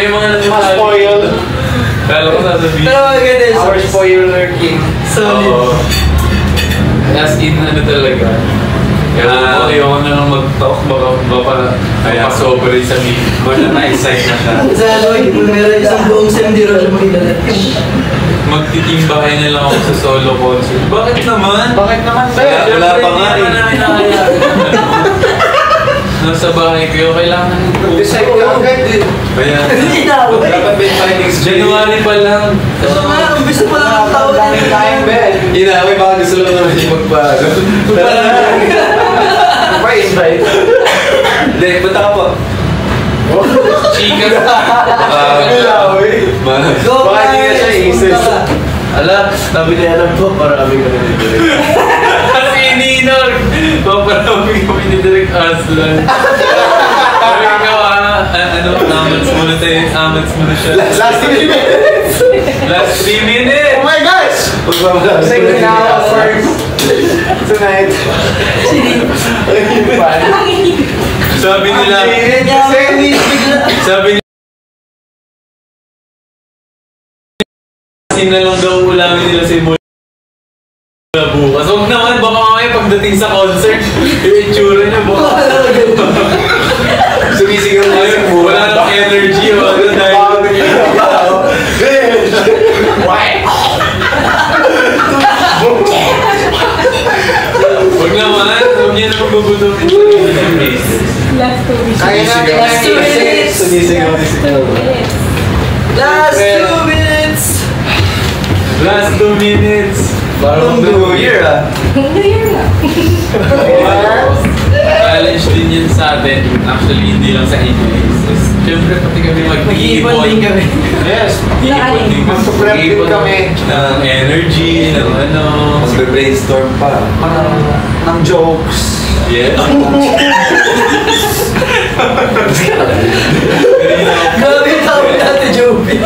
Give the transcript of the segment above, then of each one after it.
May mga spoil. Kala ko sasabihin. Pero maganda yun. Our spoiler king. Solid. As in, ano talaga. Kaya ayoko na lang mag-talk. Baka sobra sa meeting. Baka na-excite na siya. Sa Lloyd, meron isang buong sem, di rin siya magdala. Magtitimbahay na lang ako sa solo concert. Bakit naman? Bakit naman ba? Wala pa nga rin. Nasa bahay ko, kailangan Decide ka agad eh. Kaya, Hindi na ako. Dapat may findings January pa lang. Kasi nga, umpisa pa lang ang taon. Time Ben. Inaway, baka gusto lang naman yung magbago. Pa-invite. Hindi, punta ka po. Chika. Inaway. Go, Baka hindi na siya guys! isis. Punta ka. Ala, sabi niya alam ko, marami ka na dito. Kasi Ninor, paparami kami ni Direk Aslan. Sabi ikaw ano, amats muna tayo, amats muna siya. Last 3 minutes! Last 3 minutes! Oh my gosh! Magbabalabas ko Second na hour first. Tonight. Sabi nila, sabi nila, kasi na lang daw ulamin nila si Moy bukas. Huwag naman, baka mamaya pagdating sa concert, yung itsura niya, baka Sumisigaw na yung buwan. wala nang energy, wala dahil huwag naman, huwag niya na magbubututin sa minutes. Last 2 weeks. Kaya natin Last 2 minutes. Sumisigaw. Last 2 minutes! Last 2 minutes. Parang New Year ah. New Year na. Challenge din yun sa atin. Actually, hindi lang sa ABS. Siyempre, pati kami Mag-iipon din kami. Yes. Mag-iipon din kami. Mag-prep din kami. Ng energy, ng ano. Magbe-brainstorm pa. Ng jokes. Yeah. Grabe yung tawag natin, Joby.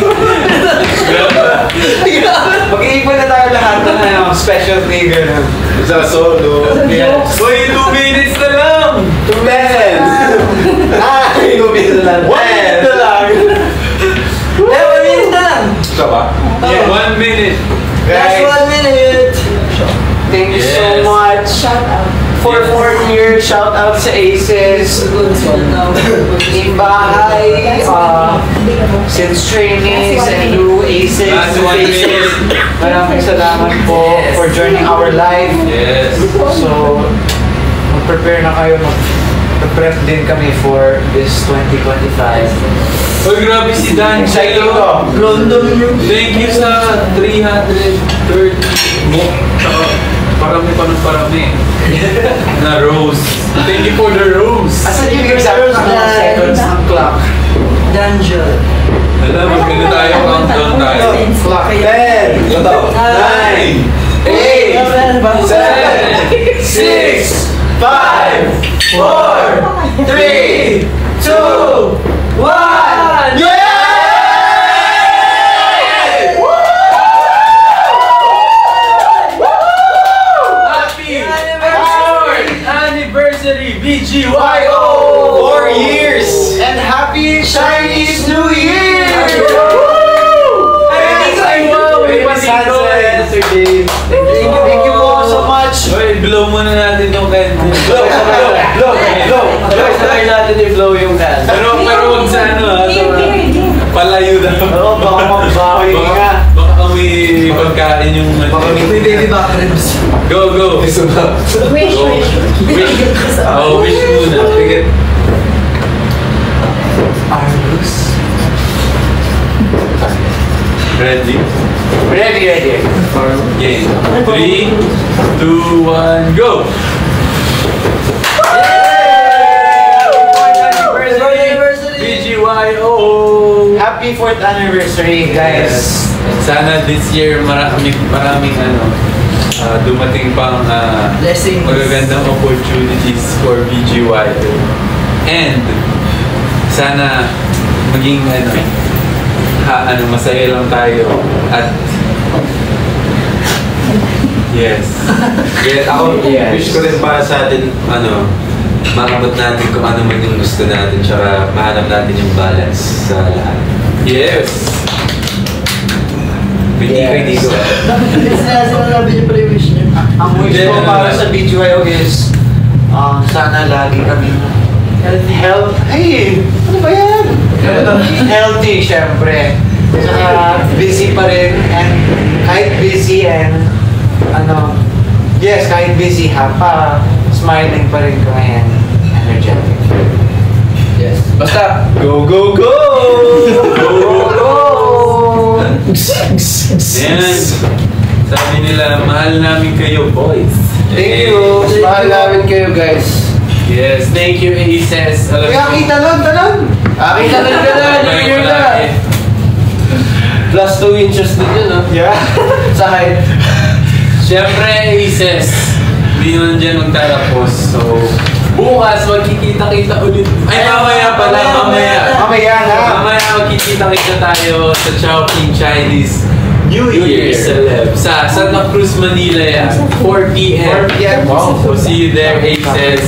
Mag-iipon na tayo lahat ng special trigger na. Sa solo. Yes. Uy, 2 minutes na lang! 2 minutes! Ay, 2 minutes na lang. 1 minute na lang. 1 minute na lang. Ito ba? Yeah, 1 minute. Last Guys, 1 minute. thank you so Yes. much. Shout out. For 4 years, shout out sa Aces, Team Bahay, since trainees and new Aces. Last 1 minute. Maraming salamat po for joining our live. Yes. So, mag-prepare na kayo, mag-prep din kami for this 2025. Uy, grabe si Dan. Exciting to. Random yung... Thank you sa 330 mo. Parami pa ng parami. Na rose. Thank you for the rose. Asan yung exact Thursday. seconds ng clock? Danger. Alam, magkano tayo, countdown tayo. Clock. 10! Ito. 9! 8, 7, 6, 5, 4, 3, 2, 1! Yeah! Happy anniversary, BGYO! 4 years! And happy Chinese New Year! Thank you po so much! Uy, blow muna natin yung candle. Blow! Sabay natin i-blow yung can. Pero huwag sa ano ha. Game, game, game. Palayo daw. Oo, baka magbawi ka. Baka kami pagkain yung... May baby back ribs. Go, go! Wish, wish. Wish. Oh, wish muna. Sige. Argus. Ready? Ready, ready. Game. 3, 2, 1, go! BGYO! Happy 4th anniversary, guys. Sana this year maraming dumating pang Blessings. magagandang opportunities for BGYO. And sana maging masaya lang tayo at Yes. Kaya ako, Yes. wish ko rin para sa atin, maabot natin kung ano man yung gusto natin, tsaka mahanap natin yung balance sa lahat. Yes! Hindi ko. Sinasabi niyo pala yung wish niyo. Ang wish ko para sa BGYO is sana lagi kami hey! Ano ba yan? Healthy, syempre. Saka busy pa rin and kahit busy and yes, kahit busy smiling pa rin kami and energetic. Yes. Basta, go, go, go! Yan. Sabi nila, mahal namin kayo, boys. Thank you. Mahal namin kayo, guys. Yes, thank you, Aces. Alam Kaya kita nun, talon! Akin na lang ka na. New Year na. Plus 2 inches din yun, no? Yeah. Sa height. Siyempre, Aces. Hindi naman dyan magtatapos. So, bukas magkikita-kita ulit. Ay, mamaya pala, mamaya. Mamaya nga. Mamaya magkikita-kita tayo sa Chowking Chinese New Year Celeb sa Santa Cruz, Manila yan. 4 p.m. 4 p.m. Wow. So, see you there, Aces.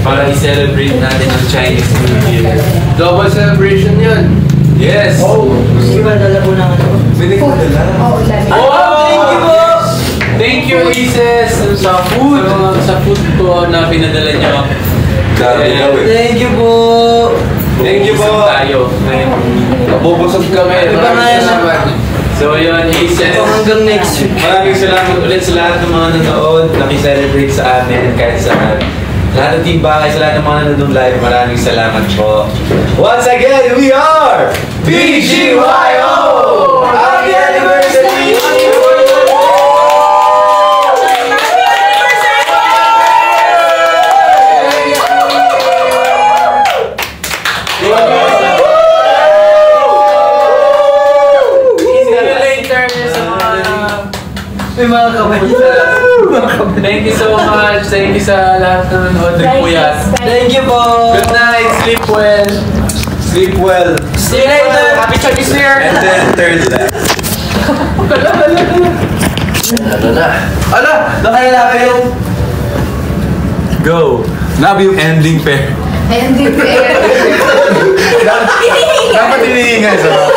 Para i-celebrate natin ang Chinese New Year. Double celebration yun. Yes! Hindi ba dala po ng ano? Pwede ko dala. Oo, dami. Oh, thank you po! Thank you, Aces! Sa food! Sa food ko na pinadala nyo. Dami daw eh. Thank you po! Thank you po. Busog tayo. Nabubusog kami. Iba nga yan. So yun, Aces. Hanggang next week. Maraming salamat ulit sa lahat ng mga nanood, nakiselebrate sa amin kahit saan. Lahat ng team bakay, sa lahat ng mga nanonood live, maraming salamat po. Once again, we are BGYO! Happy anniversary! May mga kamay. Thank you so much. Thank you sa lahat na nanonood. Puyat. Thank you po! Good night. Sleep well. Sleep well. See you later! Happy Chinese New Year! And then turn left. Ala! Nakalala yung... Go. Love yung ending pair. Ayun, hindi ko eh. Dapat hinihinga sa